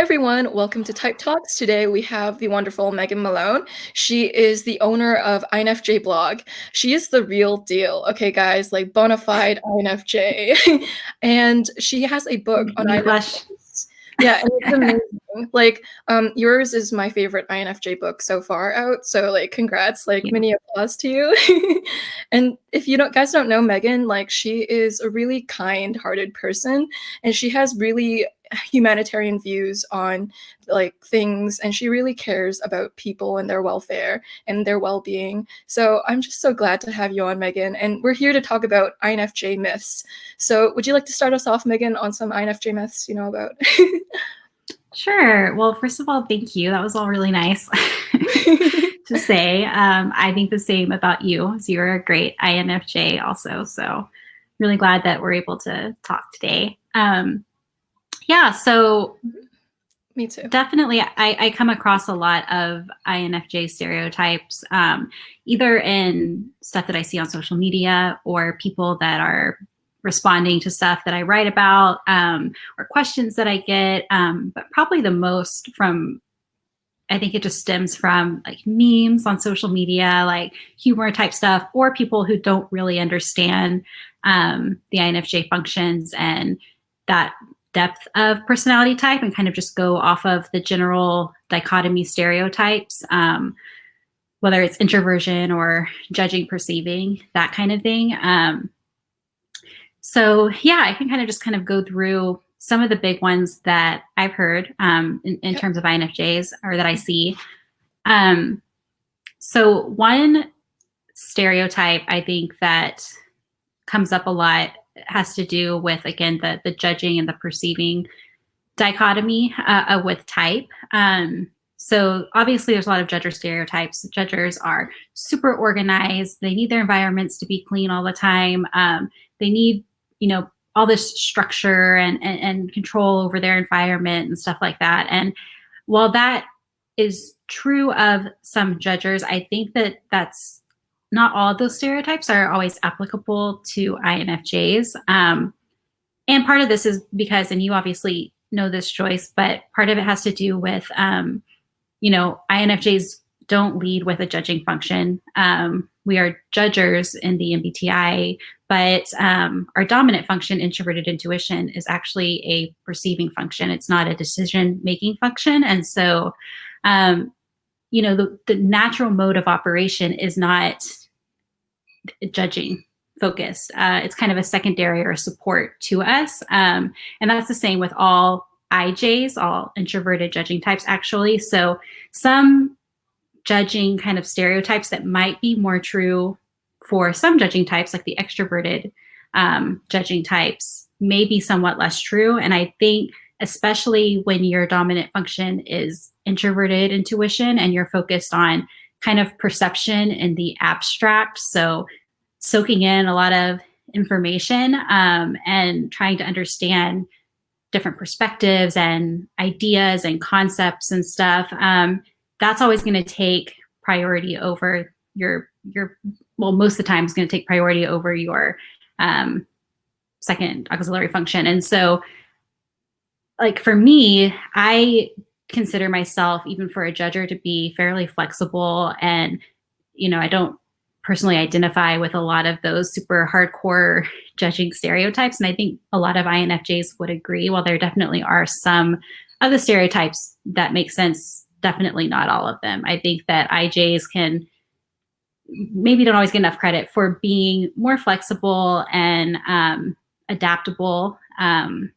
everyone, welcome to Type Talks. Today we have the wonderful Megan Malone. She is the owner of INFJ blog. She is the real deal, okay guys, like bona fide INFJ. And she has a book on You blush. INFJs. Yeah, and it's amazing. Like, yours is my favorite INFJ book so far out, so like congrats, like mini applause to you. And if you guys don't know Megan, like she is a really kind-hearted person, and she has really humanitarian views on like things, and she really cares about people and their welfare and their well-being. So I'm just so glad to have you on, Megan, and we're here to talk about INFJ myths. So would you like to start us off, Megan, on some INFJ myths you know about? Sure. Well, first of all, thank you. That was all really nice to say. I think the same about you. So you're a great INFJ also. So really glad that we're able to talk today. So Me too. definitely I come across a lot of INFJ stereotypes, either in stuff that I see on social media or people that are responding to stuff that I write about, or questions that I get. But probably the most I think it just stems from like memes on social media, like humor type stuff, or people who don't really understand the INFJ functions and that depth of personality type, and kind of just go off of the general dichotomy stereotypes, whether it's introversion or judging, perceiving, that kind of thing. I can kind of go through some of the big ones that I've heard in terms of INFJs or that I see. So one stereotype I think that comes up a lot has to do with, again, the judging and the perceiving dichotomy with type. So obviously there's a lot of judger stereotypes. Judgers are super organized. They need their environments to be clean all the time. They need, all this structure and control over their environment and stuff like that. And while that is true of some judgers, I think that that's not all of those stereotypes are always applicable to INFJs. And part of this is because, and you obviously know this, Joyce, but part of it has to do with, INFJs don't lead with a judging function. We are judgers in the MBTI, but our dominant function, introverted intuition, is actually a perceiving function. It's not a decision-making function. And so, the natural mode of operation is not judging focused. It's kind of a secondary or a support to us. And that's the same with all IJs, all introverted judging types, actually. So some judging kind of stereotypes that might be more true for some judging types, like the extroverted judging types, may be somewhat less true. And I think especially when your dominant function is introverted intuition and you're focused on kind of perception in the abstract, so soaking in a lot of information and trying to understand different perspectives and ideas and concepts and stuff, that's always going to take priority over most of the time is going to take priority over your second auxiliary function. And so, like for me, I consider myself, even for a judger, to be fairly flexible. And, I don't personally identify with a lot of those super hardcore judging stereotypes. And I think a lot of INFJs would agree. While there definitely are some of the stereotypes that make sense, definitely not all of them. I think that IJs don't always get enough credit for being more flexible and adaptable. And,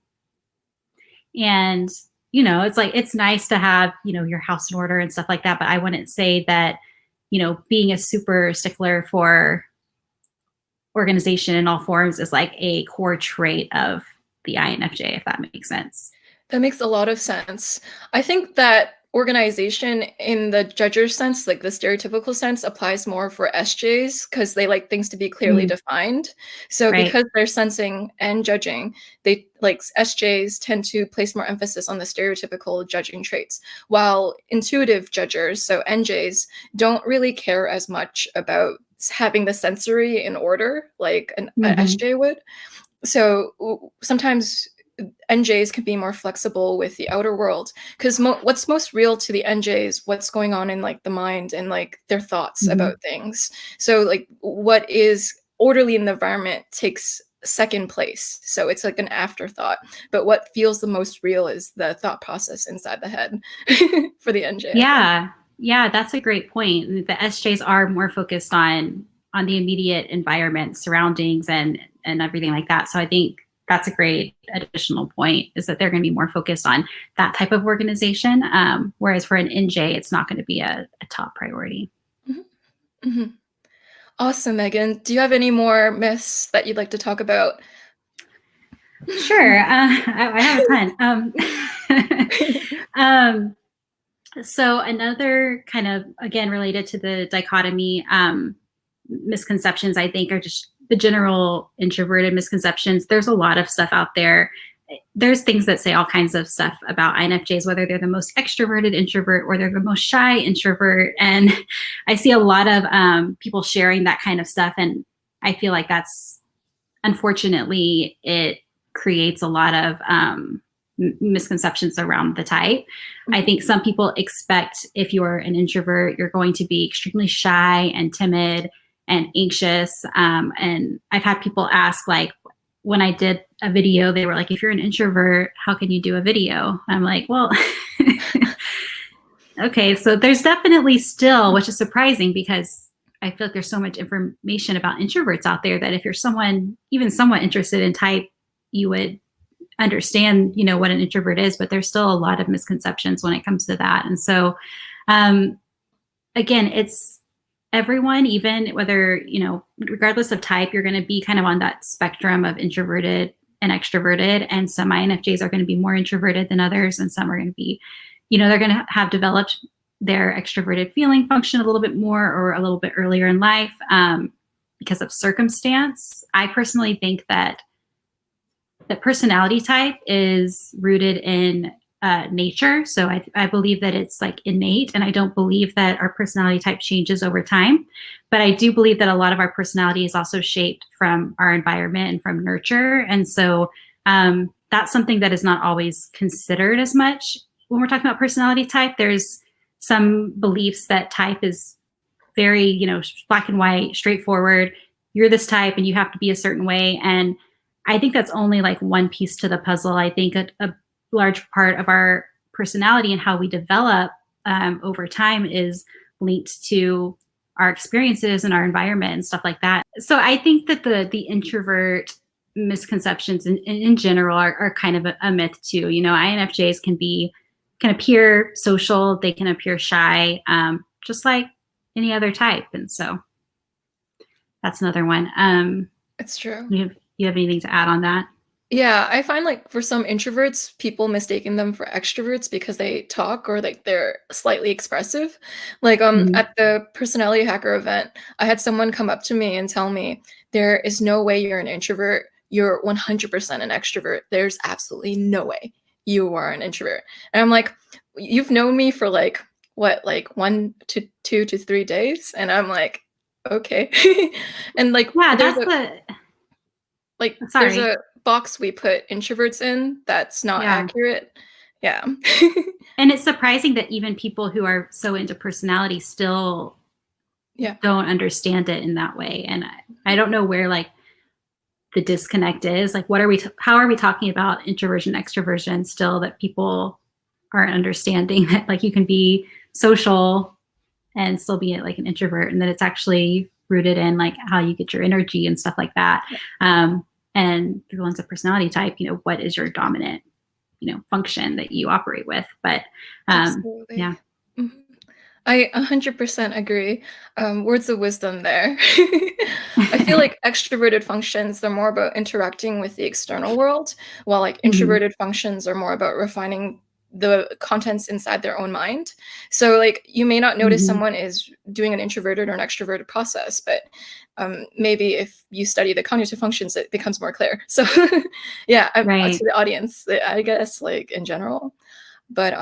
it's nice to have, your house in order and stuff like that. But I wouldn't say that, being a super stickler for organization in all forms is like a core trait of the INFJ, if that makes sense. That makes a lot of sense. I think that organization in the judger sense, like the stereotypical sense, applies more for SJs because they like things to be clearly defined. So Right. Because they're sensing and judging, they like SJs tend to place more emphasis on the stereotypical judging traits, while intuitive judgers, so NJs, don't really care as much about having the sensory in order like a SJ would. So sometimes NJs can be more flexible with the outer world, because what's most real to the NJs, what's going on in like the mind and like their thoughts about things. So like what is orderly in the environment takes second place, so it's like an afterthought, but what feels the most real is the thought process inside the head for the NJ. Yeah, that's a great point. The SJs are more focused on the immediate environment, surroundings, and everything like that. So I think that's a great additional point, is that they're going to be more focused on that type of organization. Whereas for an NJ, it's not going to be a top priority. Mm-hmm. Mm-hmm. Awesome, Megan. Do you have any more myths that you'd like to talk about? Sure. I have a ton. So another kind of, again, related to the dichotomy, misconceptions, I think, are just the general introverted misconceptions. There's a lot of stuff out there. There's things that say all kinds of stuff about INFJs, whether they're the most extroverted introvert or they're the most shy introvert. And I see a lot of people sharing that kind of stuff. And I feel like that's, unfortunately, it creates a lot of misconceptions around the type. I think some people expect if you're an introvert, you're going to be extremely shy and timid and anxious. And I've had people ask, like, when I did a video, they were like, if you're an introvert, how can you do a video? I'm like, well, okay, so there's definitely still, which is surprising because I feel like there's so much information about introverts out there that if you're someone, even somewhat interested in type, you would understand, what an introvert is, but there's still a lot of misconceptions when it comes to that. And so, again, it's everyone, even whether, regardless of type, you're going to be kind of on that spectrum of introverted and extroverted. And some INFJs are going to be more introverted than others. And some are going to be, they're going to have developed their extroverted feeling function a little bit more or a little bit earlier in life because of circumstance. I personally think that personality type is rooted in nature. So I believe that it's like innate, and I don't believe that our personality type changes over time. But I do believe that a lot of our personality is also shaped from our environment and from nurture. And so that's something that is not always considered as much when we're talking about personality type. There's some beliefs that type is very, black and white, straightforward. You're this type and you have to be a certain way. And I think that's only like one piece to the puzzle. I think a large part of our personality and how we develop over time is linked to our experiences and our environment and stuff like that. So I think that the introvert misconceptions in general are kind of a myth too. INFJs can appear social, they can appear shy, just like any other type. And so that's another one. It's true. You have anything to add on that? Yeah, I find like for some introverts, people mistaking them for extroverts because they talk or like they're slightly expressive. Like at the personality hacker event, I had someone come up to me and tell me, there is no way you're an introvert. You're 100% an extrovert. There's absolutely no way you are an introvert. And I'm like, you've known me for like what, like 1 to 2 to 3 days? And I'm like, okay. And like, yeah, there's a box we put introverts in that's not accurate. Yeah. And it's surprising that even people who are so into personality still don't understand it in that way. And I don't know where like the disconnect is. Like, how are we talking about introversion, extroversion still, that people aren't understanding that like you can be social and still be like an introvert, and that it's actually rooted in like how you get your energy and stuff like that. And the ones of personality type, what is your dominant, function that you operate with? But absolutely. Yeah. Mm-hmm. I 100% agree. Words of wisdom there. I feel like extroverted functions, they're more about interacting with the external world, while like introverted functions are more about refining the contents inside their own mind. So like you may not notice someone is doing an introverted or an extroverted process, but maybe if you study the cognitive functions, it becomes more clear. So yeah, to the audience, I guess, like in general, but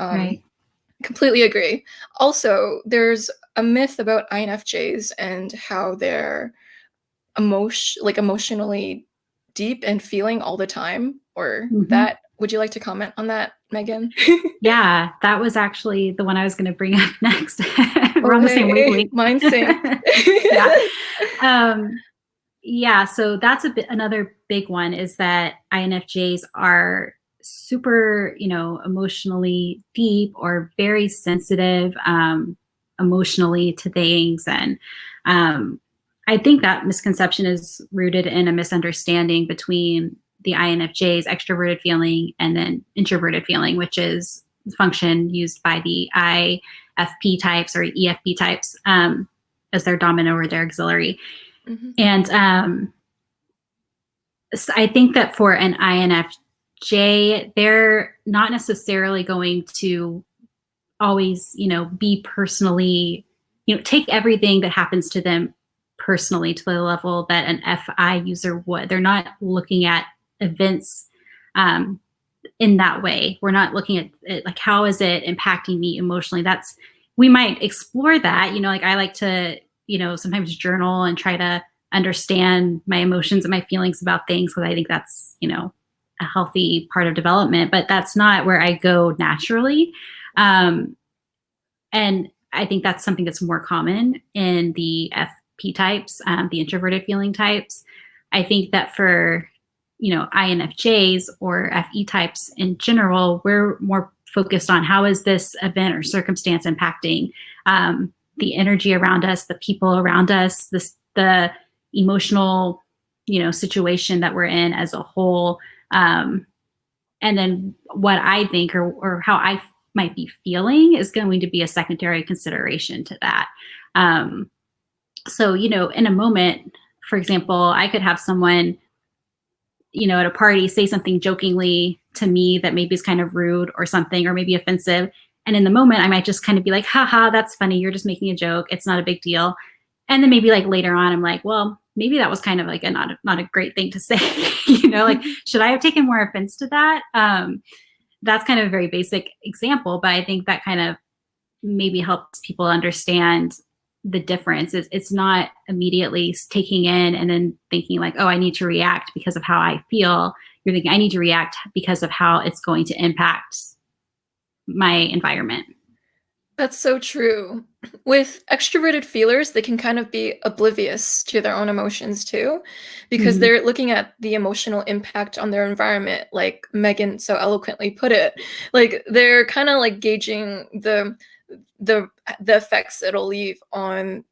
completely agree. Also, there's a myth about INFJs and how they're emotionally deep and feeling all the time, or that Would you like to comment on that, Megan? Yeah, that was actually the one I was going to bring up next. We're Oh, on the same hey, wavelength. mind sync. Yeah. Yeah, so that's another big one, is that INFJs are super, emotionally deep or very sensitive emotionally to things. And I think that misconception is rooted in a misunderstanding between the INFJ's extroverted feeling and then introverted feeling, which is the function used by the IFP types or EFP types as their dominant or their auxiliary. Mm-hmm. And so I think that for an INFJ, they're not necessarily going to always, be personally, take everything that happens to them personally to the level that an FI user would. They're not looking at events in that way. We're not looking at it like, how is it impacting me emotionally? We might explore that, like I like to, sometimes journal and try to understand my emotions and my feelings about things, because I think that's, a healthy part of development, but that's not where I go naturally. And I think that's something that's more common in the FP types, the introverted feeling types. I think that for, INFJs or FE types in general, we're more focused on how is this event or circumstance impacting the energy around us, the people around us, the emotional, situation that we're in as a whole. And then what I think or how I might be feeling is going to be a secondary consideration to that. So, in a moment, for example, I could have someone, at a party say something jokingly to me that maybe is kind of rude or something, or maybe offensive. And in the moment, I might just kind of be like, haha, that's funny. You're just making a joke. It's not a big deal. And then maybe like later on, I'm like, well, maybe that was kind of like not a great thing to say, like, should I have taken more offense to that? That's kind of a very basic example, but I think that kind of maybe helps people understand the difference. It's not immediately taking in and then thinking like, oh, I need to react because of how I feel. You're thinking, I need to react because of how it's going to impact my environment. That's so true. With extroverted feelers, they can kind of be oblivious to their own emotions too, because they're looking at the emotional impact on their environment, like Megan so eloquently put it. Like they're kind of like gauging the effects it'll leave on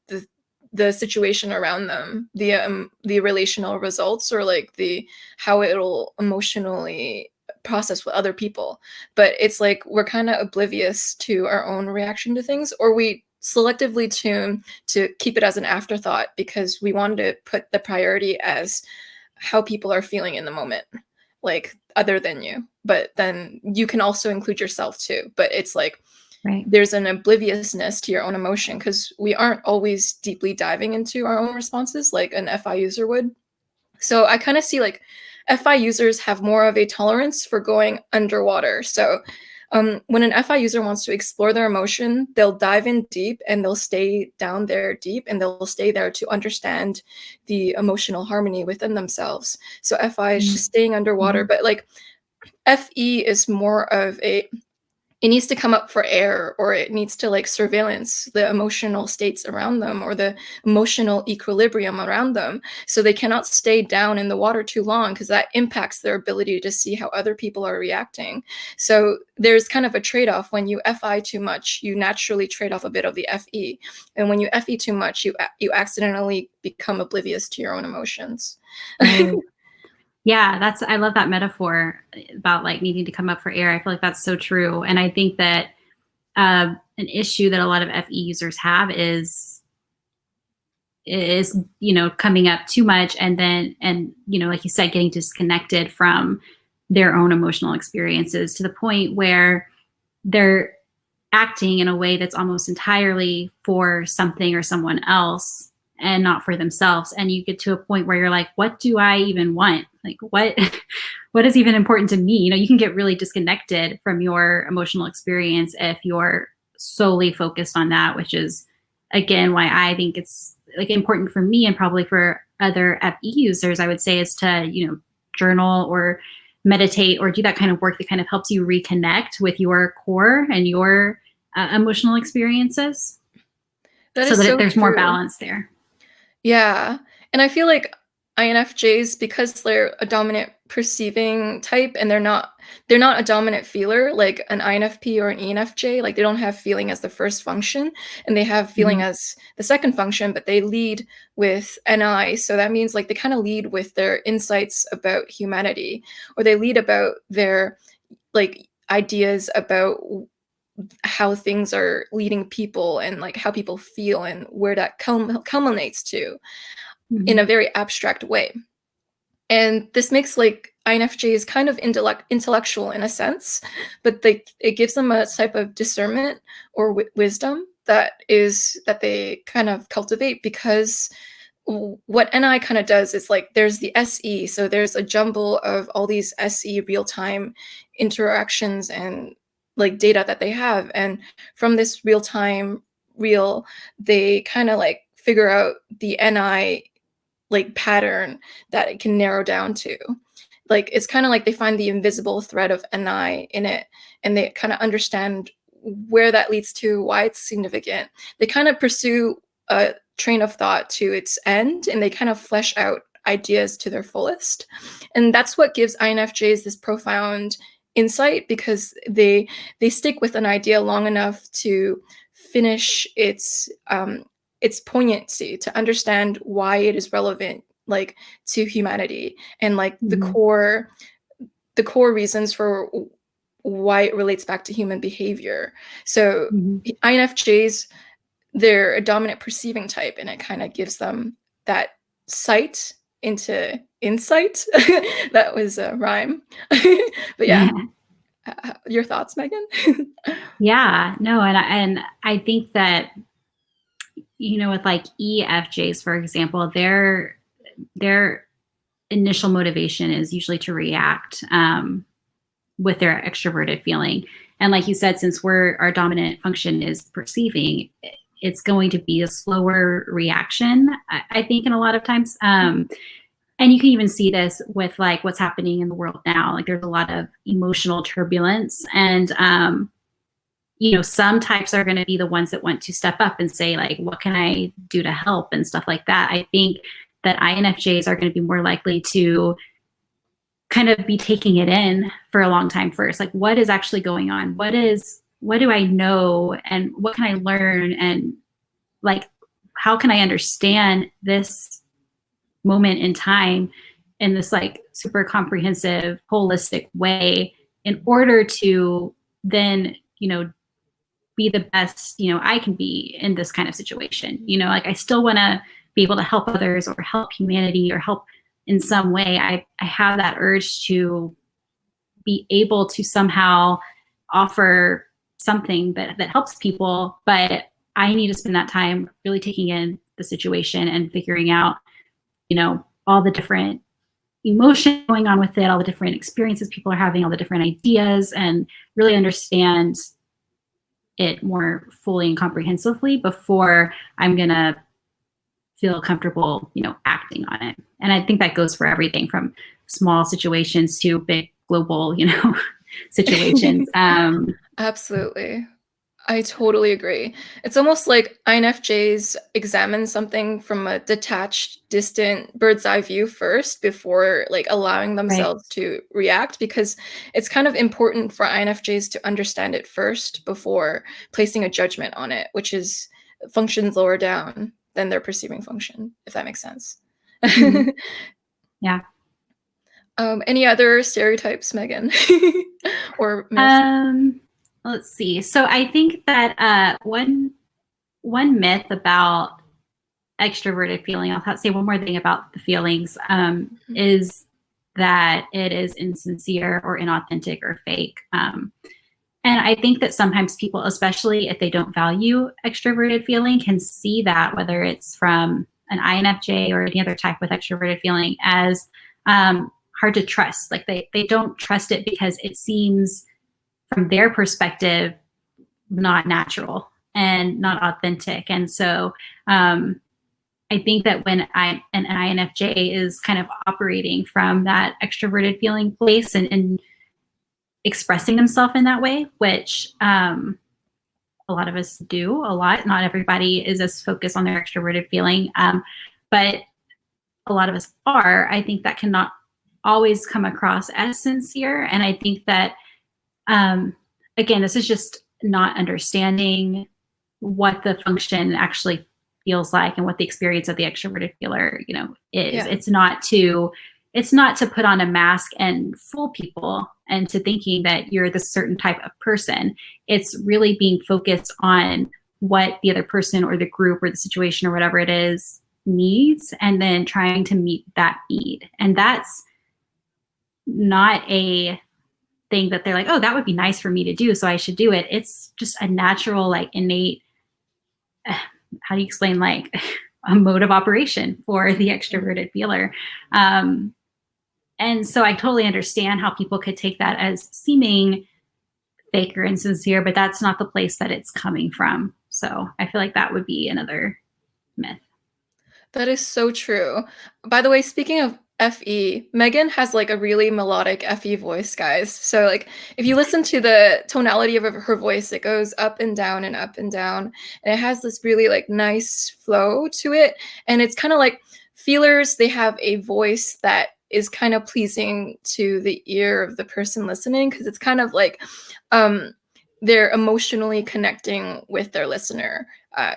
the situation around them, the relational results, or like the how it'll emotionally process with other people. But it's like we're kind of oblivious to our own reaction to things, or we selectively tune to keep it as an afterthought because we wanted to put the priority as how people are feeling in the moment, like other than you. But then you can also include yourself too. But it's like Right. there's an obliviousness to your own emotion because we aren't always deeply diving into our own responses like an FI user would. So I kind of see like FI users have more of a tolerance for going underwater. So when an FI user wants to explore their emotion, they'll dive in deep and they'll stay down there deep and they'll stay there to understand the emotional harmony within themselves. So FI is just staying underwater, but like FE is more of it needs to come up for air, or it needs to like surveillance the emotional states around them or the emotional equilibrium around them. So they cannot stay down in the water too long because that impacts their ability to see how other people are reacting. So there's kind of a trade-off. When you FI too much, you naturally trade off a bit of the FE. And when you FE too much, you accidentally become oblivious to your own emotions. Right. Yeah, I love that metaphor about like needing to come up for air. I feel like that's so true. And I think that an issue that a lot of FE users have is, coming up too much and like you said, getting disconnected from their own emotional experiences to the point where they're acting in a way that's almost entirely for something or someone else and not for themselves. And you get to a point where you're like, what do I even want? Like what is even important to me? You can get really disconnected from your emotional experience if you're solely focused on that, which is again why I think it's like important for me and probably for other FE users, I would say, is to, journal or meditate or do that kind of work that kind of helps you reconnect with your core and your emotional experiences That so is that so there's more true. balance there. Yeah. And I feel like INFJs, because they're a dominant perceiving type and they're not a dominant feeler like an INFP or an ENFJ, like they don't have feeling as the first function and they have feeling Mhm. as the second function, but they lead with NI. So that means like they kind of lead with their insights about humanity, or they lead about their like ideas about how things are leading people and like how people feel and where that culminates to in a Mhm. very abstract way. And this makes like INFJs kind of intellectual in a sense, but it gives them a type of discernment or wisdom that they kind of cultivate because what NI kind of does is like there's the SE, so there's a jumble of all these SE real time interactions and like data that they have, and from this real time real, they kind of like figure out the NI like pattern that it can narrow down to. Like it's kind of like they find the invisible thread of NI in it, and they kind of understand where that leads to, why it's significant. They kind of pursue a train of thought to its end, and they kind of flesh out ideas to their fullest. And that's what gives INFJs this profound insight, because they stick with an idea long enough to finish its poignancy, to understand why it is relevant like to humanity, and like Mhm. the core reasons for why it relates back to human behavior. So Mhm. INFJs, they're a dominant perceiving type, and it kind of gives them that sight into insight. That was a rhyme. But yeah, your thoughts, Megan? Yeah, no, and I think that with like EFJs, for example, their initial motivation is usually to react with their extroverted feeling. And like you said, since our dominant function is perceiving, it's going to be a slower reaction, I think, in a lot of times. And you can even see this with like what's happening in the world now. Like there's a lot of emotional turbulence, and some types are going to be the ones that want to step up and say, like, what can I do to help and stuff like that. I think that INFJs are going to be more likely to kind of be taking it in for a long time first. Like, what is actually going on? What do I know? And what can I learn? And like, how can I understand this moment in time in this like super comprehensive, holistic way in order to then, be the best, I can be in this kind of situation. Like I still want to be able to help others or help humanity or help in some way. I have that urge to be able to somehow offer something that helps people, but I need to spend that time really taking in the situation and figuring out, all the different emotion going on with it, all the different experiences people are having, all the different ideas, and really understand it more fully and comprehensively before I'm going to feel comfortable, acting on it. And I think that goes for everything from small situations to big global, situations. Absolutely. I totally agree. It's almost like INFJs examine something from a detached, distant bird's eye view first before like allowing Right. themselves to react, because it's kind of important for INFJs to understand it first before placing a judgment on it, which is functions lower down than their perceiving function, if that makes sense. Mm-hmm. Yeah. Any other stereotypes, Megan? Or myths? Um, let's see. So I think that one myth about extroverted feeling, I'll say one more thing about the feelings, is that it is insincere or inauthentic or fake. And I think that sometimes people, especially if they don't value extroverted feeling, can see that, whether it's from an INFJ or any other type with extroverted feeling, as hard to trust. Like they don't trust it because it seems, from their perspective, not natural and not authentic. And so I I think that when an INFJ is kind of operating from that extroverted feeling place and expressing themselves in that way, which a lot of us do a lot. Not everybody is as focused on their extroverted feeling, but a lot of us are. I think that cannot always come across as sincere. And I think that, again, this is just not understanding what the function actually feels like and what the experience of the extroverted feeler, is. Yeah. It's not to put on a mask and fool people into thinking that you're this certain type of person. It's really being focused on what the other person or the group or the situation or whatever it is needs, and then trying to meet that need. And that's not a thing that they're like, oh, that would be nice for me to do, so I should do it. It's just a natural, like, innate, how do you explain, like, a mode of operation for the extroverted feeler. And so I totally understand how people could take that as seeming fake or insincere, but that's not the place that it's coming from. So I feel like that would be another myth. That is so true. By the way, speaking of FE, Megan has like a really melodic FE voice, guys. So like if you listen to the tonality of her voice, it goes up and down and up and down. And it has this really like nice flow to it. And it's kind of like feelers, they have a voice that is kind of pleasing to the ear of the person listening, because it's kind of like they're emotionally connecting with their listener,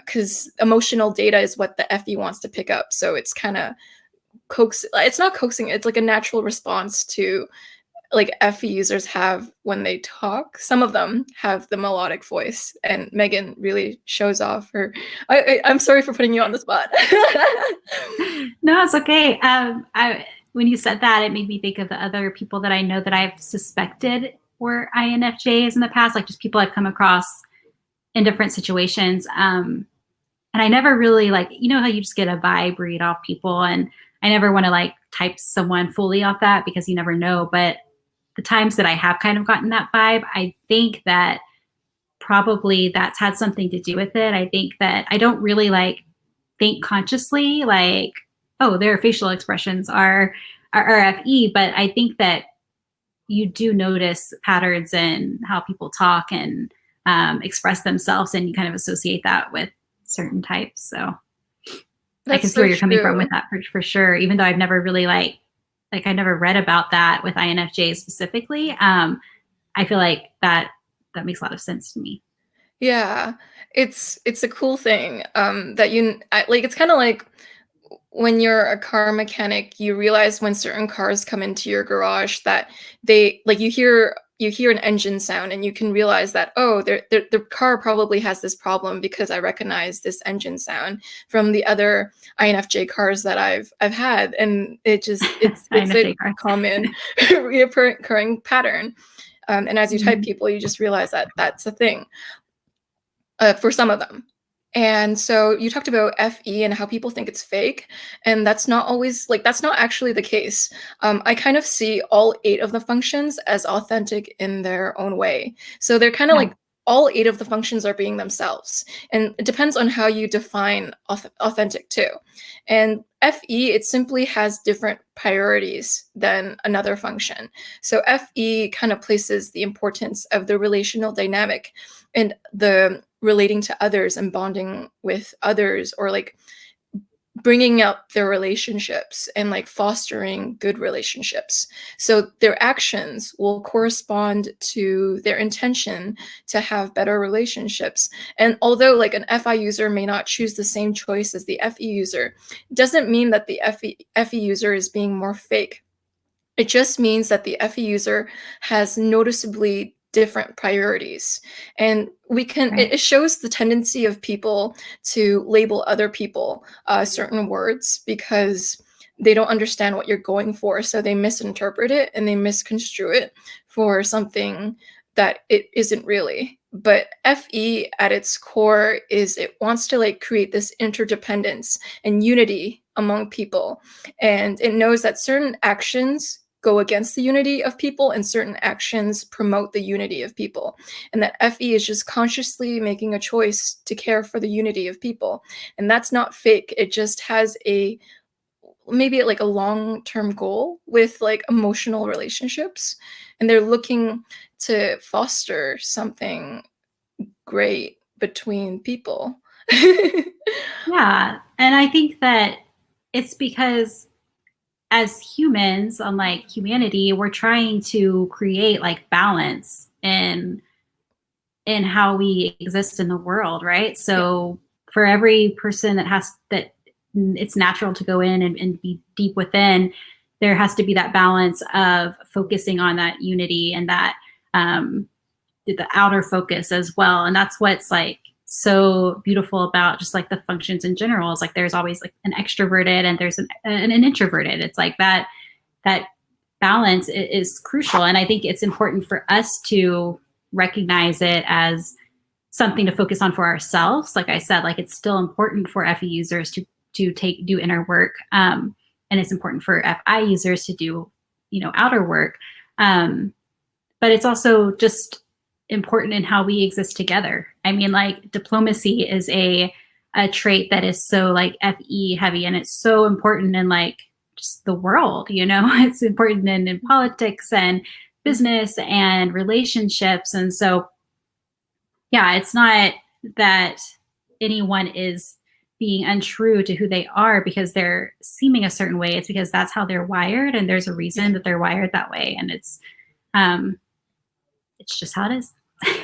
because emotional data is what the FE wants to pick up. So it's kind of it's not coaxing, it's like a natural response to like FE users have when they talk. Some of them have the melodic voice, and Megan really shows off her. I'm sorry for putting you on the spot. No, it's okay. When you said that, it made me think of the other people that I know that I've suspected were INFJs in the past, like just people I've come across in different situations. And I never really, like, how you just get a vibe read off people, and I never want to like type someone fully off that because you never know. But the times that I have kind of gotten that vibe, I think that probably that's had something to do with it. I think that I don't really like think consciously like, oh, their facial expressions are FE, but I think that you do notice patterns in how people talk and express themselves, and you kind of associate that with certain types. So I can see where you're coming from with that for sure, even though I've never really like I never read about that with INFJs specifically. I feel like that makes a lot of sense to me. Yeah, it's a cool thing that it's kind of like when you're a car mechanic, you realize when certain cars come into your garage that they like you hear an engine sound, and you can realize that, oh, the car probably has this problem because I recognize this engine sound from the other INFJ cars that I've had, and it's a common reoccurring pattern. And as you type people, you just realize that that's a thing for some of them. And so you talked about FE and how people think it's fake, and that's not actually the case. I kind of see all 8 of the functions as authentic in their own way. So they're kind of like all 8 of the functions are being themselves, and it depends on how you define authentic too. And FE, it simply has different priorities than another function. So FE kind of places the importance of the relational dynamic and the relating to others and bonding with others, or like bringing up their relationships and like fostering good relationships. So their actions will correspond to their intention to have better relationships. And although like an FI user may not choose the same choice as the FE user, it doesn't mean that the FE user is being more fake. It just means that the FE user has noticeably different priorities. And it shows the tendency of people to label other people certain words because they don't understand what you're going for. So they misinterpret it and they misconstrue it for something that it isn't really. But FE at its core is it wants to like create this interdependence and unity among people. And it knows that certain actions go against the unity of people and certain actions promote the unity of people. And that FE is just consciously making a choice to care for the unity of people. And that's not fake. It just has maybe like a long-term goal with like emotional relationships. And they're looking to foster something great between people. Yeah. And I think that it's because as humans, unlike humanity, we're trying to create like balance in how we exist in the world, right? So for every person that it's natural to go in and be deep within, there has to be that balance of focusing on that unity and that the outer focus as well. And that's what's like so beautiful about just like the functions in general is like there's always like an extroverted and there's an introverted. It's like that balance is crucial. And I think it's important for us to recognize it as something to focus on for ourselves. Like I said, like it's still important for FE users to do inner work. And it's important for FI users to do, outer work. But it's also just important in how we exist together. I mean, like diplomacy is a trait that is so like FE heavy, and it's so important in like just the world, it's important in politics and business and relationships. And so, yeah, it's not that anyone is being untrue to who they are because they're seeming a certain way. It's because that's how they're wired, and there's a reason that they're wired that way. And it's just how it is.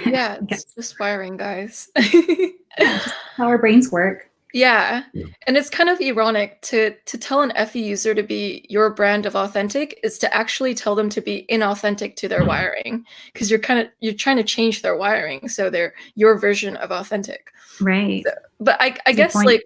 Yeah, it's just wiring, guys. Yeah, just how our brains work. Yeah. And it's kind of ironic to tell an FE user to be your brand of authentic is to actually tell them to be inauthentic to their wiring, because you're trying to change their wiring so they're your version of authentic. Right. So, but I guess like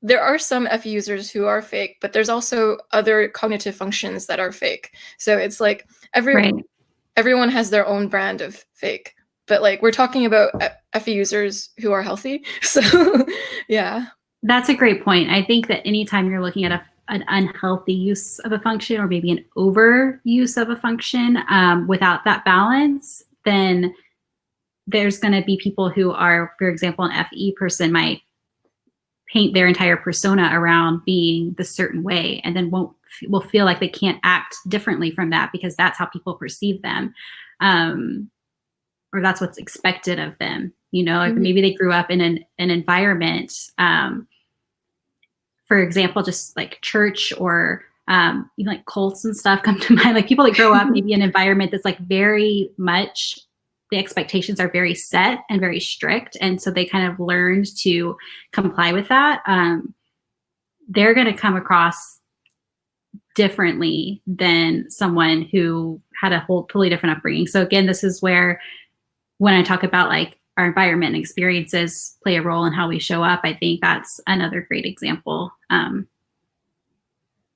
there are some FE users who are fake, but there's also other cognitive functions that are fake. So it's like everyone has their own brand of fake. But like we're talking about FE users who are healthy. So yeah. That's a great point. I think that anytime you're looking at an unhealthy use of a function or maybe an overuse of a function without that balance, then there's going to be people who are, for example, an FE person might paint their entire persona around being the certain way and then will feel like they can't act differently from that because that's how people perceive them. Or that's what's expected of them, like maybe they grew up in an environment, for example, just like church or even like cults and stuff come to mind. Like people that grow up maybe in an environment that's like very much, the expectations are very set and very strict. And so they kind of learned to comply with that. They're going to come across differently than someone who had a whole totally different upbringing. So again, this is where when I talk about like our environment and experiences play a role in how we show up, I think that's another great example.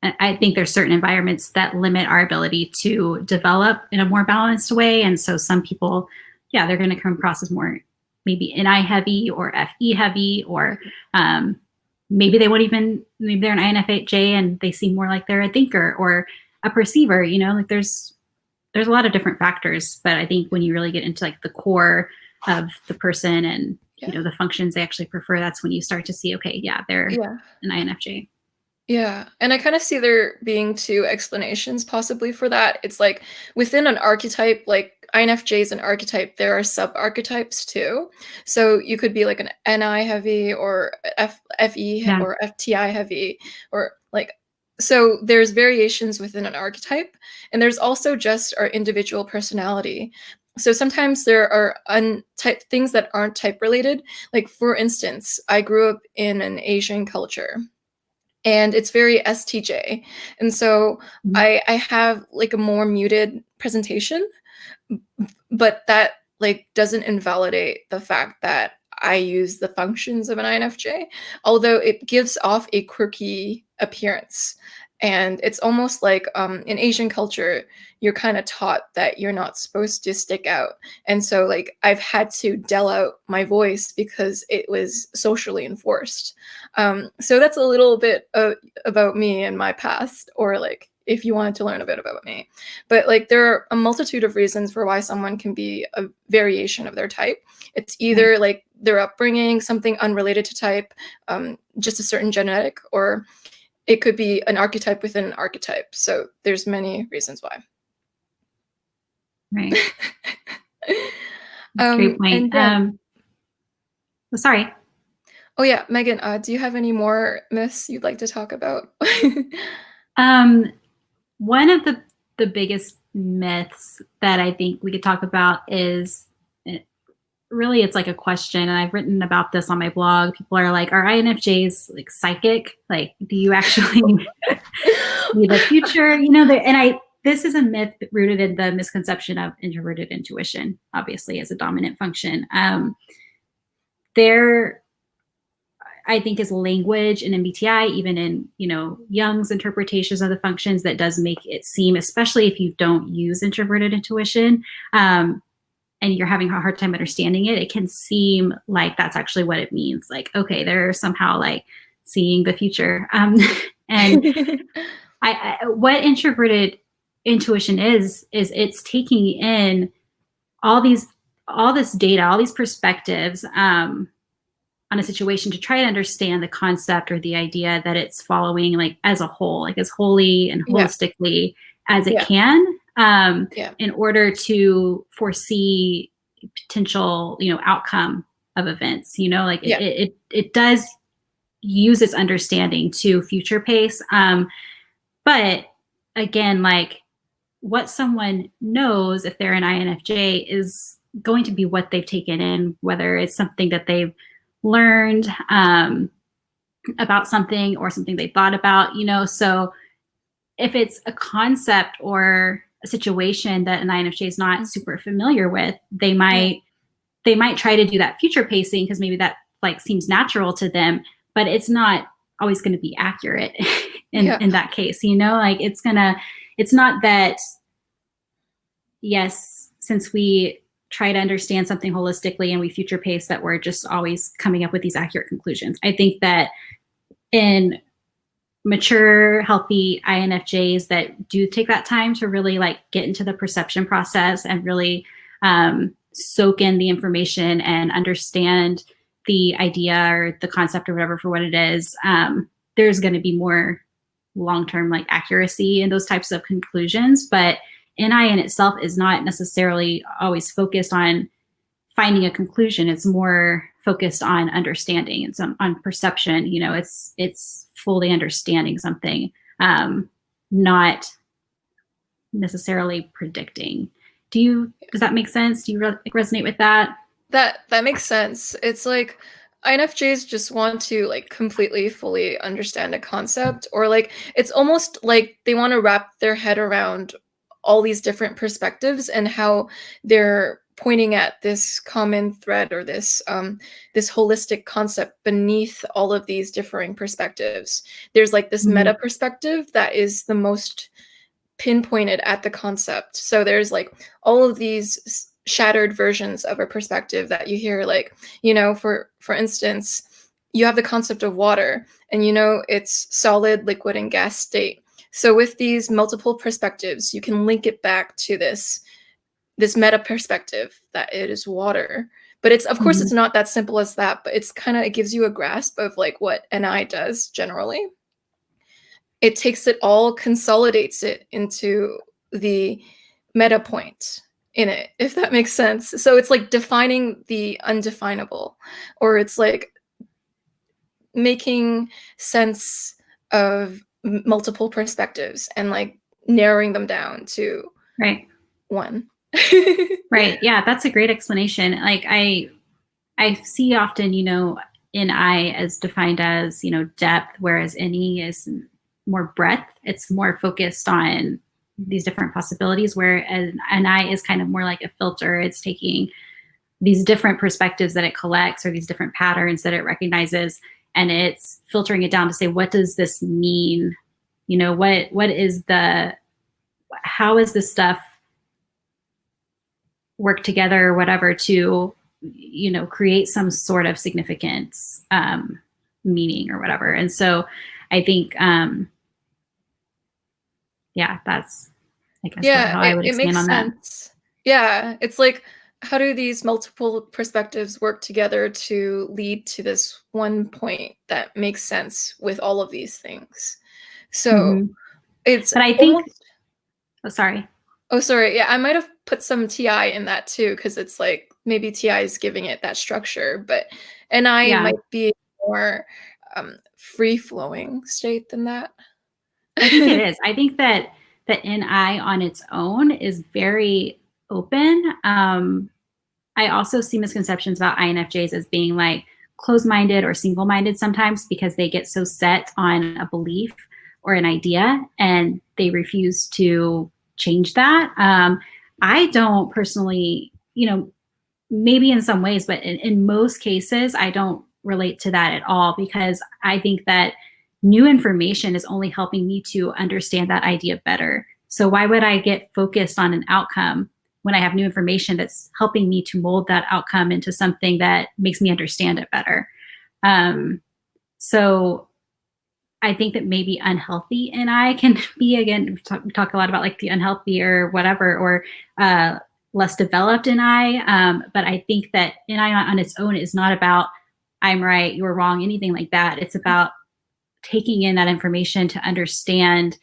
I think there's certain environments that limit our ability to develop in a more balanced way. And so some people, they're going to come across as more maybe NI heavy or FE heavy, or maybe they're an INFJ and they seem more like they're a thinker or a perceiver, like there's a lot of different factors, but I think when you really get into like the core of the person and the functions they actually prefer, that's when you start to see, okay, they're an INFJ. Yeah, and I kind of see there being two explanations possibly for that. It's like within an archetype, like INFJ is an archetype, there are sub-archetypes too. So you could be like an NI heavy or FE or FTI heavy, or like, so there's variations within an archetype, and there's also just our individual personality. So sometimes there are things that aren't type related. Like for instance, I grew up in an Asian culture, and it's very STJ. And so I have like a more muted presentation, but that like doesn't invalidate the fact that I use the functions of an INFJ, although it gives off a quirky appearance. And it's almost like in Asian culture, you're kind of taught that you're not supposed to stick out. And so like I've had to dull out my voice because it was socially enforced. So that's a little bit about me and my past, or like, if you wanted to learn a bit about me. But like there are a multitude of reasons for why someone can be a variation of their type. It's either like their upbringing, something unrelated to type, just a certain genetic, or it could be an archetype within an archetype. So there's many reasons why. Right. Great point. Sorry. Oh yeah, Megan, do you have any more myths you'd like to talk about? One of the biggest myths that I think we could talk about is really it's like a question, and I've written about this on my blog. People are like, are INFJs like psychic? Like, do you actually see the future? You know, this is a myth rooted in the misconception of introverted intuition, obviously, as a dominant function. There, I think, is language in MBTI, even in, Jung's interpretations of the functions, that does make it seem, especially if you don't use introverted intuition, and you're having a hard time understanding it, it can seem like that's actually what it means. Like, okay, they're somehow like seeing the future. And what introverted intuition is it's taking in all this data, all these perspectives on a situation to try to understand the concept or the idea that it's following, like as a whole, like as wholly and holistically as it can, in order to foresee potential, outcome of events. It does use its understanding to future pace. But again, like what someone knows, if they're an INFJ, is going to be what they've taken in, whether it's something that they've learned about something or something they thought about, so if it's a concept or a situation that an INFJ is not super familiar with, they might try to do that future pacing because maybe that like seems natural to them, but it's not always going to be accurate in that case, like it's not that, yes, since we try to understand something holistically and we future pace, that we're just always coming up with these accurate conclusions. I think that in mature, healthy INFJs that do take that time to really like get into the perception process and really soak in the information and understand the idea or the concept or whatever for what it is, there's going to be more long-term like accuracy in those types of conclusions. But NI in itself is not necessarily always focused on finding a conclusion. It's more focused on understanding. It's on perception. It's fully understanding something, not necessarily predicting. Does that make sense? Do you resonate with that? That makes sense. It's like INFJs just want to like completely fully understand a concept, or like it's almost like they want to wrap their head around all these different perspectives and how they're pointing at this common thread or this this holistic concept beneath all of these differing perspectives. There's like this meta perspective that is the most pinpointed at the concept. So there's like all of these shattered versions of a perspective that you hear, like, for instance, you have the concept of water, and it's solid, liquid, and gas state. So with these multiple perspectives, you can link it back to this meta perspective that it is water. But it's, of course, it's not that simple as that, but it gives you a grasp of like what NI does generally. It takes it all, consolidates it into the meta point in it, if that makes sense. So it's like defining the undefinable, or it's like making sense of multiple perspectives and like narrowing them down to one. Right. Yeah, that's a great explanation. Like I see often, NI as defined as, depth, whereas NE is more breadth. It's more focused on these different possibilities, where NI is kind of more like a filter. It's taking these different perspectives that it collects, or these different patterns that it recognizes, and it's filtering it down to say, what does this mean? How is this stuff work together or whatever to, create some sort of significance, meaning or whatever. And so I think, yeah, that's, I guess, how I would it expand makes on that. sense. Yeah, it's like, how do these multiple perspectives work together to lead to this one point that makes sense with all of these things? So Mhm. it's But I think, almost oh, sorry. oh, sorry. Yeah, I might have put some TI in that too, because it's like maybe TI is giving it that structure, but NI Yeah, might be more free flowing state than that. I think it is. I think that the NI on its own is very open. I also see misconceptions about INFJs as being like closed-minded or single-minded sometimes because they get so set on a belief or an idea and they refuse to change that. I don't personally, maybe in some ways, but in most cases, I don't relate to that at all because I think that new information is only helping me to understand that idea better. So why would I get focused on an outcome when I have new information that's helping me to mold that outcome into something that makes me understand it better? So I think that maybe unhealthy and I can be, again, we talk a lot about like the unhealthy or whatever, or less developed in but I think that in on its own is not about I'm right, you're wrong, anything like that. It's about taking in that information to understand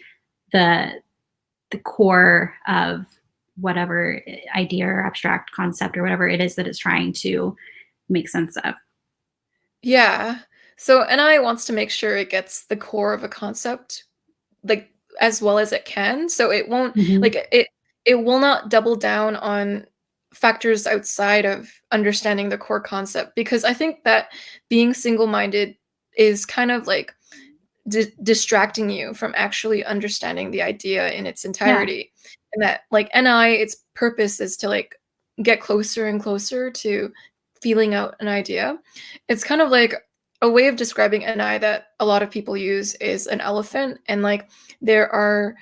the core of whatever idea or abstract concept or whatever it is that it's trying to make sense of. Yeah. So NI wants to make sure it gets the core of a concept like as well as it can. So it won't Mm-hmm. like it will not double down on factors outside of understanding the core concept because I think that being single-minded is kind of like distracting you from actually understanding the idea in its Yeah. entirety. And that like NI its purpose is to like get closer and closer to feeling out an idea. It's kind of like a way of describing NI that a lot of people use is an elephant and like there are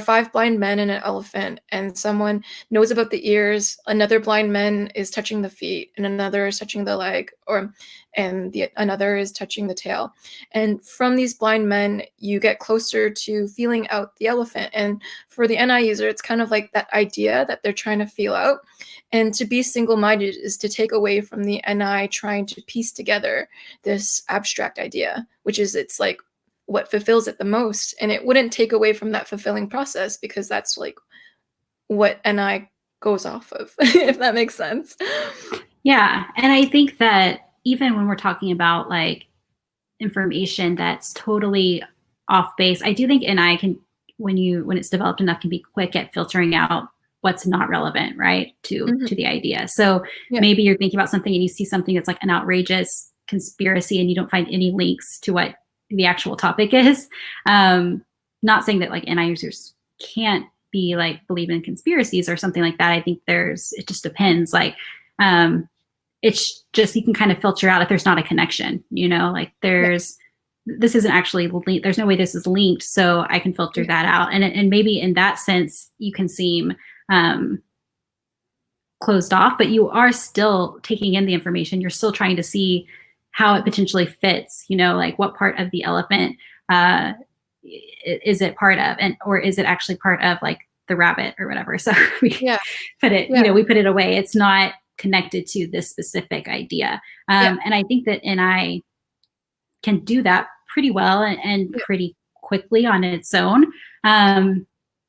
five blind men and an elephant and someone knows about the ears, another blind man is touching the feet and another is touching the leg another is touching the tail. And from these blind men, you get closer to feeling out the elephant. And for the NI user, it's kind of like that idea that they're trying to feel out. And to be single minded is to take away from the NI trying to piece together this abstract idea, which is it's like what fulfills it the most. And it wouldn't take away from that fulfilling process because that's like what NI goes off of, if that makes sense. Yeah. And I think that even when we're talking about like information that's totally off base, I do think NI can, when it's developed enough, can be quick at filtering out what's not relevant, right, to Mhm. the idea. So Yeah. maybe you're thinking about something and you see something that's like an outrageous conspiracy and you don't find any links to what the actual topic is. Not saying that like NI users can't be like believe in conspiracies or something like that. I think it just depends. Like it's just you can kind of filter out if there's not a connection, like this isn't actually linked. There's no way this is linked, so I can filter that out. And maybe in that sense, you can seem closed off, but you are still taking in the information. You're still trying to see how it potentially fits, like what part of the elephant is it part of, or is it actually part of like the rabbit or whatever. So we Yeah. put it, Yeah. we put it away. It's not connected to this specific idea. Yeah. And I think that NI can do that pretty well and Yeah. pretty quickly on its own.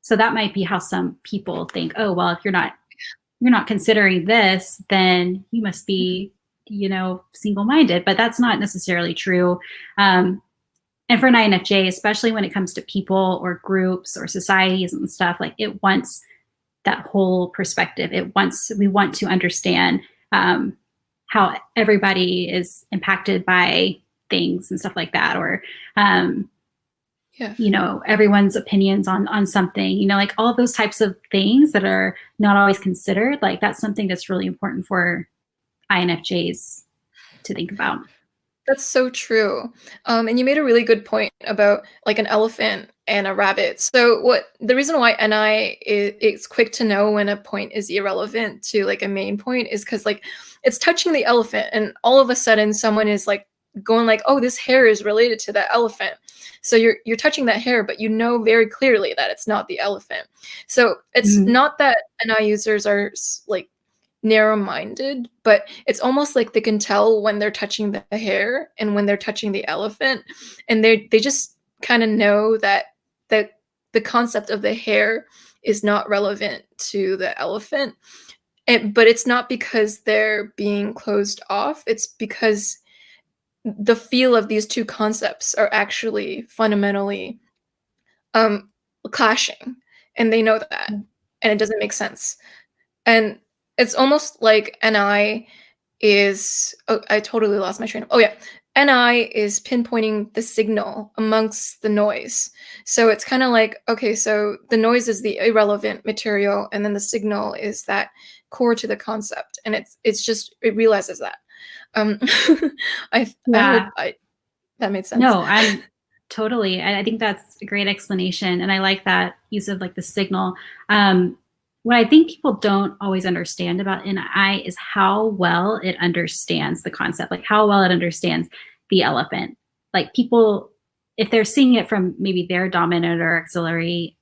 So that might be how some people think, oh, well, if you're not considering this, then you must be, single-minded, but that's not necessarily true. And for an INFJ, especially when it comes to people or groups or societies and stuff, like it wants that whole perspective. We want to understand how everybody is impacted by things and stuff like that, or Yeah. everyone's opinions on something, like all those types of things that are not always considered. Like that's something that's really important for INFJs to think about. That's so true. And you made a really good point about like an elephant and a rabbit. So the reason why NI is quick to know when a point is irrelevant to like a main point is because like it's touching the elephant and all of a sudden someone is like going like, oh, this hair is related to that elephant. So you're touching that hair, but you know very clearly that it's not the elephant. So it's not that NI users are like narrow-minded, but it's almost like they can tell when they're touching the hair and when they're touching the elephant, and they just kind of know that the concept of the hair is not relevant to the elephant. But it's not because they're being closed off. It's because the feel of these two concepts are actually fundamentally clashing, and they know that, and it doesn't make sense. And it's almost like NI is, oh, I totally lost my train of, oh yeah, NI is pinpointing the signal amongst the noise. So it's kind of like, okay, so the noise is the irrelevant material, and then the signal is that core to the concept, and it realizes that. I hope that made sense. No, I'm totally. I think that's a great explanation, and I like that use of like the signal. What I think people don't always understand about NI is how well it understands the concept, like how well it understands the elephant. Like people, if they're seeing it from maybe their dominant or auxiliary,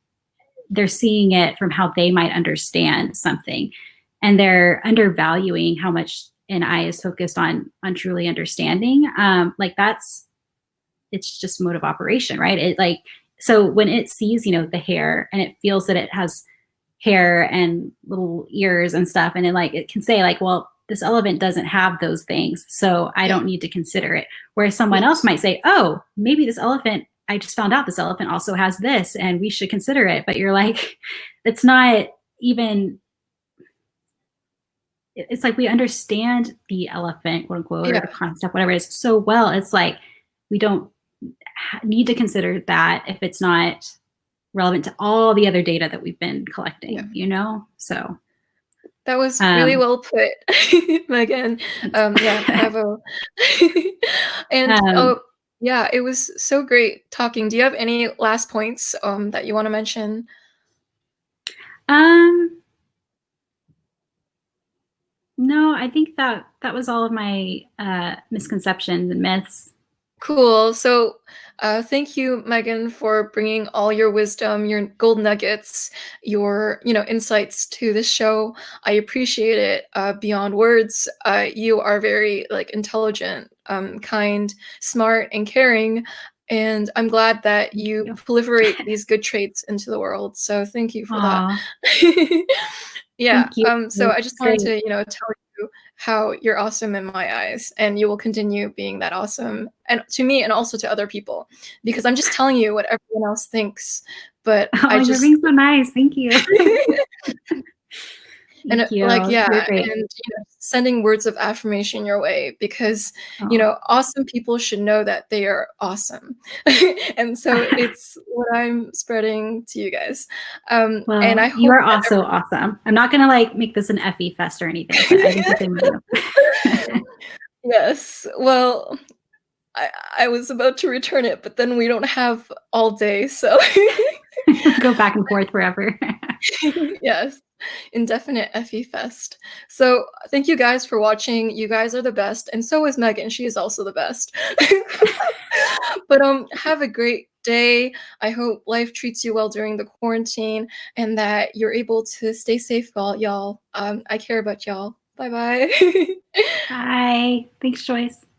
they're seeing it from how they might understand something, and they're undervaluing how much NI is focused on truly understanding. Like it's just mode of operation, right? It like, so when it sees, the hair, and it feels that it has hair and little ears and stuff, and it can say like, well, this elephant doesn't have those things, so I don't need to consider it. Whereas someone else might say, oh, maybe this elephant, I just found out this elephant also has this, and we should consider it. But you're like, it's not even, it's like we understand the elephant, quote unquote, or the concept, whatever it is, so well. It's like we don't need to consider that if it's not relevant to all the other data that we've been collecting, So that was really well put, Megan. Bravo. And yeah, it was so great talking. Do you have any last points that you want to mention? No, I think that was all of my misconceptions and myths. Cool. So thank you, Megan, for bringing all your wisdom, your gold nuggets, your insights to this show. I appreciate it beyond words. You are very intelligent, kind, smart, and caring. And I'm glad that you proliferate these good traits into the world. So thank you for that. Yeah. So I just wanted to, tell you how you're awesome in my eyes, and you will continue being that awesome, and to me, and also to other people, because I'm just telling you what everyone else thinks. But you're being so nice. Thank you. And and sending words of affirmation your way, because awesome people should know that they are awesome. And so it's what I'm spreading to you guys. Well, and I hope you are also awesome. I'm not gonna make this an FE fest or anything, but I think the same with you. Yes. Well, I was about to return it, but then we don't have all day, so go back and forth forever. Yes. Indefinite FE Fest. So thank you guys for watching. You guys are the best, and so is Megan. She is also the best. But have a great day. I hope life treats you well during the quarantine, and that you're able to stay safe, y'all. I care about y'all. Bye-bye. Bye. Thanks, Joyce.